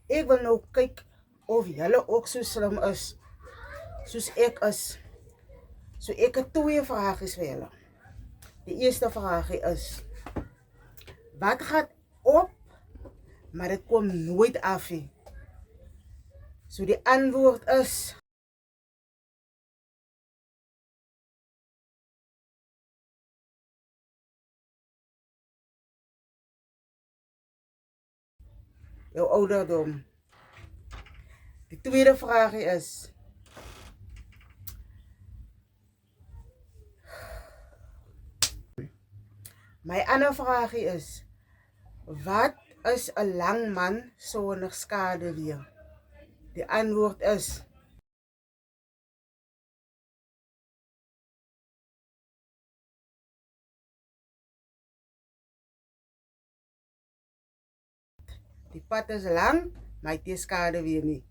Ek wil nou kyk of julle ook so slim is soos ek is. So ek het twee vragies vir julle. Die eerste vragie is: wat gaan op, maar dit kom nooit af nie? So die antwoord is jou ouderdom. Die tweede vragie is: my ander vragie is: wat is 'n lang man sonder skaduwee? Die antwoord is die pad is lang, maar dit is skaduwee nie.